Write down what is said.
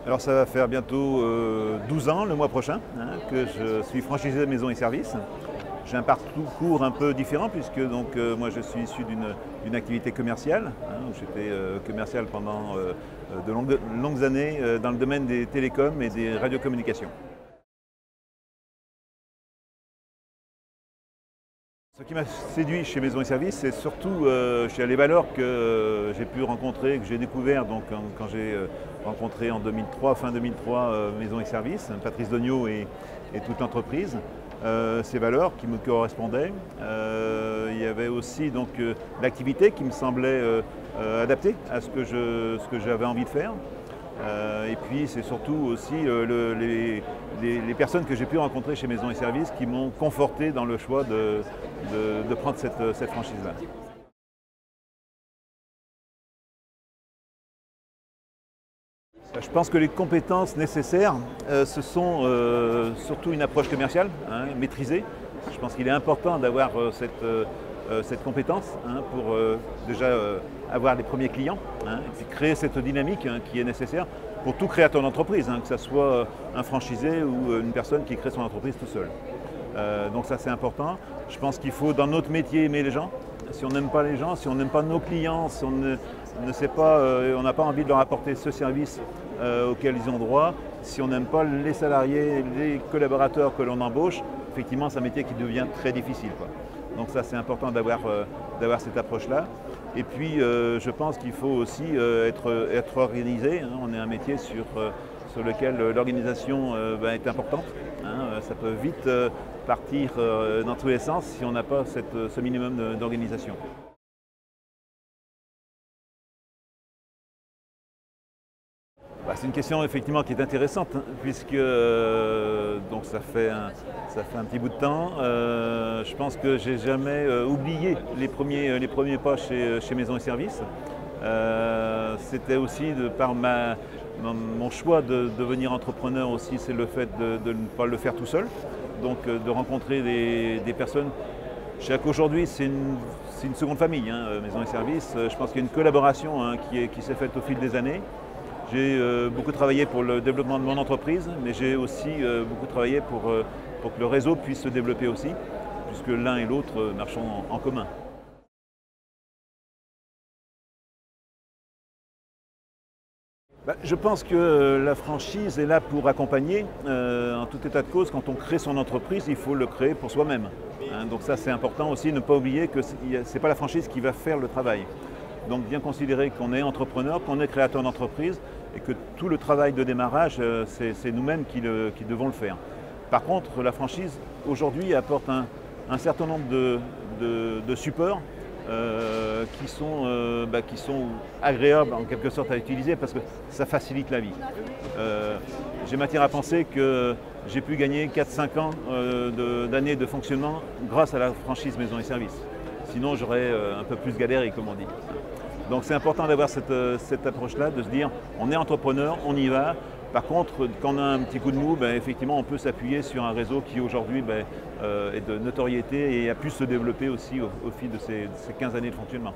Alors ça va faire bientôt 12 ans le mois prochain que je suis franchisé de maisons et services. J'ai un parcours un peu différent puisque moi je suis issu d'une activité commerciale. Où j'étais commercial pendant de longues années dans le domaine des télécoms et des radiocommunications. Ce qui m'a séduit chez Maisons et Services, c'est surtout les valeurs que j'ai pu rencontrer, que j'ai découvert quand j'ai rencontré en 2003, fin 2003, Maisons et Services, Patrice Dognaud et toute l'entreprise. Ces valeurs qui me correspondaient. Il y avait aussi l'activité qui me semblait adaptée à ce que j'avais envie de faire. Et puis c'est surtout aussi les personnes que j'ai pu rencontrer chez Maisons et Services qui m'ont conforté dans le choix de prendre cette franchise-là. Je pense que les compétences nécessaires, ce sont surtout une approche commerciale, maîtrisée. Je pense qu'il est important d'avoir cette compétence pour déjà avoir les premiers clients et puis créer cette dynamique qui est nécessaire pour tout créateur d'entreprise, que ce soit un franchisé ou une personne qui crée son entreprise tout seul. Donc ça c'est important. Je pense qu'il faut dans notre métier aimer les gens. Si on n'aime pas les gens, si on n'aime pas nos clients, si on ne sait pas, on n'a pas envie de leur apporter ce service auquel ils ont droit, si on n'aime pas les salariés, les collaborateurs que l'on embauche, effectivement c'est un métier qui devient très difficile, quoi. Donc ça c'est important d'avoir cette approche-là. Et puis je pense qu'il faut aussi être organisé. On est un métier sur lequel l'organisation est importante. Ça peut vite partir dans tous les sens si on n'a pas ce minimum d'organisation. C'est une question effectivement qui est intéressante puisque ça fait un petit bout de temps. Je pense que j'ai jamais oublié les premiers pas chez Maisons et Services. C'était aussi par mon choix de devenir entrepreneur aussi, c'est le fait de ne pas le faire tout seul. Donc de rencontrer des personnes. Je dirais qu'aujourd'hui c'est une seconde famille, Maisons et Services. Je pense qu'il y a une collaboration qui s'est faite au fil des années. J'ai beaucoup travaillé pour le développement de mon entreprise, mais j'ai aussi beaucoup travaillé pour que le réseau puisse se développer aussi, puisque l'un et l'autre marchent en commun. Je pense que la franchise est là pour accompagner. En tout état de cause, quand on crée son entreprise, il faut le créer pour soi-même. Donc ça c'est important aussi, ne pas oublier que ce n'est pas la franchise qui va faire le travail. Donc bien considérer qu'on est entrepreneur, qu'on est créateur d'entreprise et que tout le travail de démarrage, c'est nous-mêmes qui devons le faire. Par contre, la franchise aujourd'hui apporte un certain nombre de supports qui sont agréables en quelque sorte à utiliser parce que ça facilite la vie. J'ai matière à penser que j'ai pu gagner 4-5 ans d'années de fonctionnement grâce à la franchise Maisons et Services. Sinon j'aurais un peu plus galéré comme on dit. Donc c'est important d'avoir cette approche-là, de se dire on est entrepreneur, on y va. Par contre, quand on a un petit coup de mou, effectivement on peut s'appuyer sur un réseau qui aujourd'hui est de notoriété et a pu se développer aussi au fil de ces 15 années de fonctionnement.